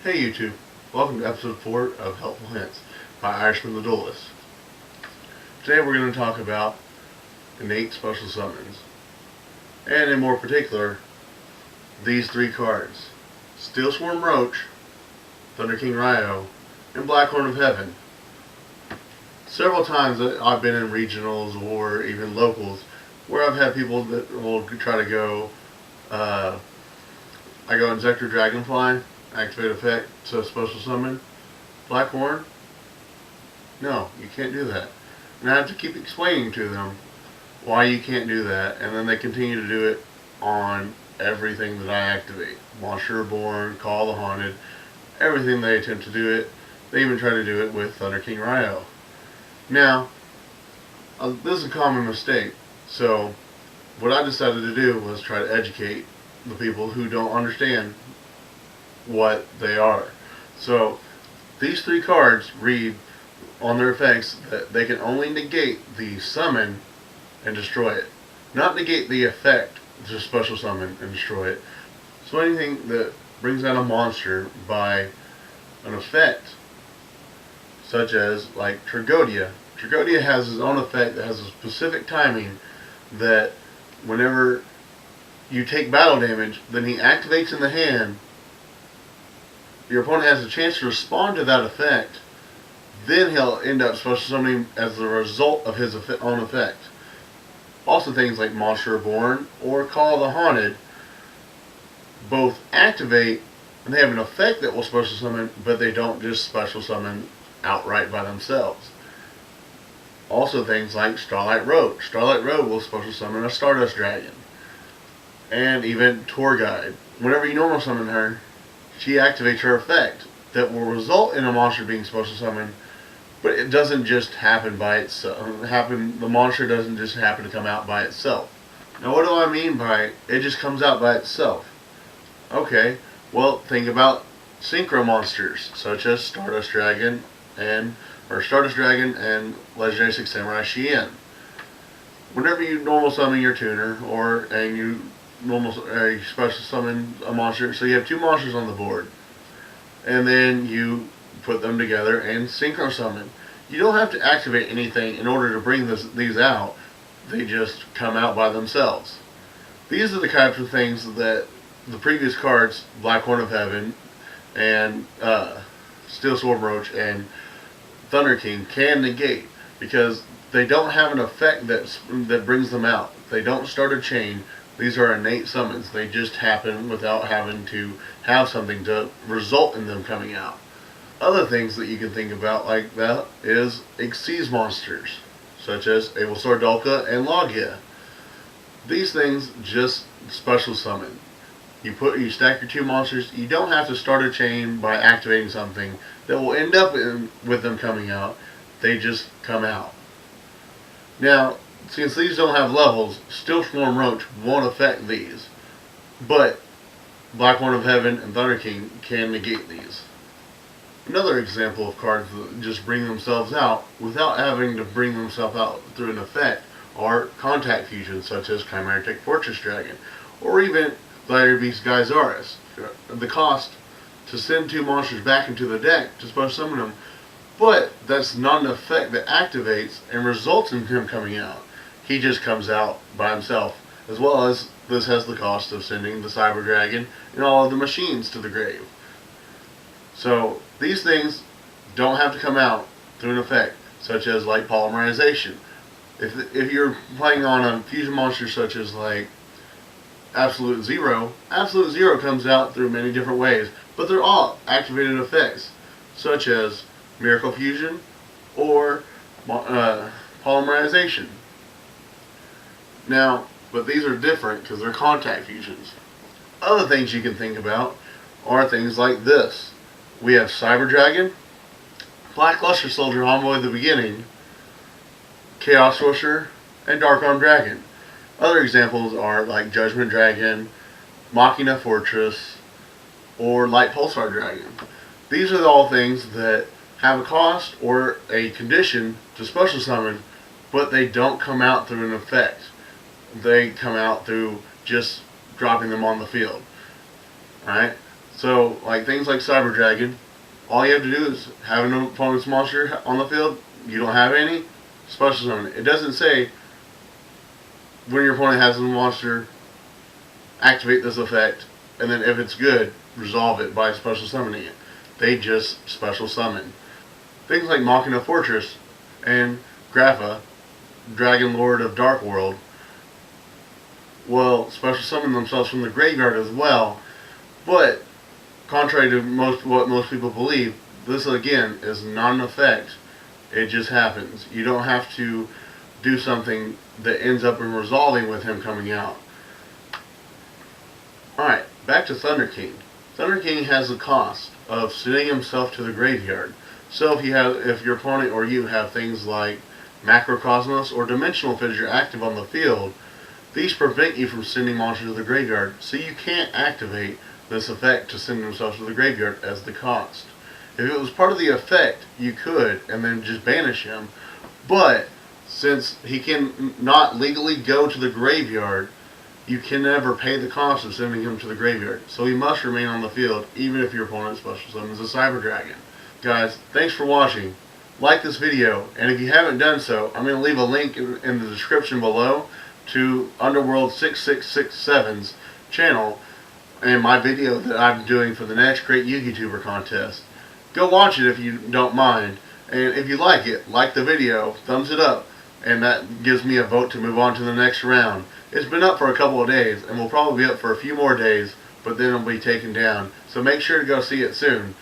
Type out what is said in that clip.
Hey YouTube, welcome to episode 4 of Helpful Hints by Irishmantheduelist. Today we're going to talk about innate special summons, and in more particular, these 3 cards: Steelswarm Roach, Thunder King Ryo, and Blackhorn of Heaven. Several times I've been in regionals or even locals where I've had people that will try to go, I go Injector Dragonfly, activate effect, so special summon Blackhorn. No, you can't do that. And I have to keep explaining to them why you can't do that, and then they continue to do it on everything that I activate. Monster Reborn, Call the Haunted, everything they attempt to do it. They even try to do it with Thunder King Ryo. Now, this is a common mistake, so what I decided to do was try to educate the people who don't understand what they are. So these 3 cards read on their effects that they can only negate the summon and destroy it, not negate the effect, just special summon and destroy it. So anything that brings out a monster by an effect, such as like Tragodia. Tragodia has his own effect that has a specific timing that whenever you take battle damage, then he activates in the hand. Your opponent has a chance to respond to that effect. Then he'll end up special summoning as a result of his own effect. Also things like Monster Reborn or Call the Haunted both activate and they have an effect that will special summon, but they don't just special summon outright by themselves. Also things like Starlight Roach. Starlight Roach will special summon a Stardust Dragon. And even Tour Guide. Whenever you normal summon her, she activates her effect that will result in a monster being special summoned, but it doesn't just happen by itself. The monster doesn't just happen to come out by itself. Now what do I mean by it just comes out by itself? Okay, well think about synchro monsters such as Stardust Dragon and Legendary 6 Samurai Shien. Whenever you normal summon your tuner and you special summon a monster, so you have 2 monsters on the board, and then you put them together and synchro summon. You don't have to activate anything in order to bring these out. They just come out by themselves. These are the types of things that the previous cards, Blackhorn of Heaven and Steelswarm Roach and Thunder King, can negate, because they don't have an effect that brings them out. They don't start a chain. These are innate summons. They just happen without having to have something to result in them coming out. Other things that you can think about like that is Xyz monsters, such as Aevilsword Dolka and Logia. These things just special summon. You stack your 2 monsters. You don't have to start a chain by activating something that will end up with them coming out. They just come out. Now, since these don't have levels, Steelswarm Roach won't affect these, but Blackhorn of Heaven and Thunder King can negate these. Another example of cards that just bring themselves out without having to bring themselves out through an effect are contact fusions such as Chimeritic Fortress Dragon or even Gladiator Beast Geysaris. The cost to send 2 monsters back into the deck to special summon them, but that's not an effect that activates and results in him coming out. He just comes out by himself, as well as this has the cost of sending the Cyber Dragon and all of the machines to the grave. So these things don't have to come out through an effect, such as like polymerization. If you're playing on a fusion monster such as like Absolute Zero comes out through many different ways, but they're all activated effects, such as Miracle Fusion or polymerization. Now, but these are different because they're contact fusions. Other things you can think about are things like this. We have Cyber Dragon, Black Luster Soldier Envoy at the beginning, Chaos Swoosh, and Dark Arm Dragon. Other examples are like Judgment Dragon, Machina Fortress, or Light Pulsar Dragon. These are all things that have a cost or a condition to special summon, but they don't come out through an effect. They come out through just dropping them on the field. Alright? So, like things like Cyber Dragon, all you have to do is have an opponent's monster on the field. You don't have any, special summon it. It doesn't say when your opponent has a monster, activate this effect, and then if it's good, resolve it by special summoning it. They just special summon. Things like Machina Fortress and Grapha, Dragon Lord of Dark World, will special summon themselves from the graveyard as well, but contrary to what most people believe, this again is not an effect. It just happens. You don't have to do something that ends up in resolving with him coming out. Alright, back to Thunder King. Thunder King has the cost of sending himself to the graveyard. So if your opponent or you have things like Macrocosmos or Dimensional Fissure active on the field, these prevent you from sending monsters to the graveyard, so you can't activate this effect to send himself to the graveyard as the cost. If it was part of the effect, you could, and then just banish him, but since he can not legally go to the graveyard, you can never pay the cost of sending him to the graveyard, so he must remain on the field even if your opponent special summons a Cyber Dragon. Guys, thanks for watching. Like this video, and if you haven't done so, I'm going to leave a link in the description below to Underworld 6667's channel and my video that I'm doing for the next Great Yugituber contest. Go watch it if you don't mind, and if you like it, like the video, thumbs it up, and that gives me a vote to move on to the next round. It's been up for a couple of days, and will probably be up for a few more days, but then it'll be taken down, so make sure to go see it soon.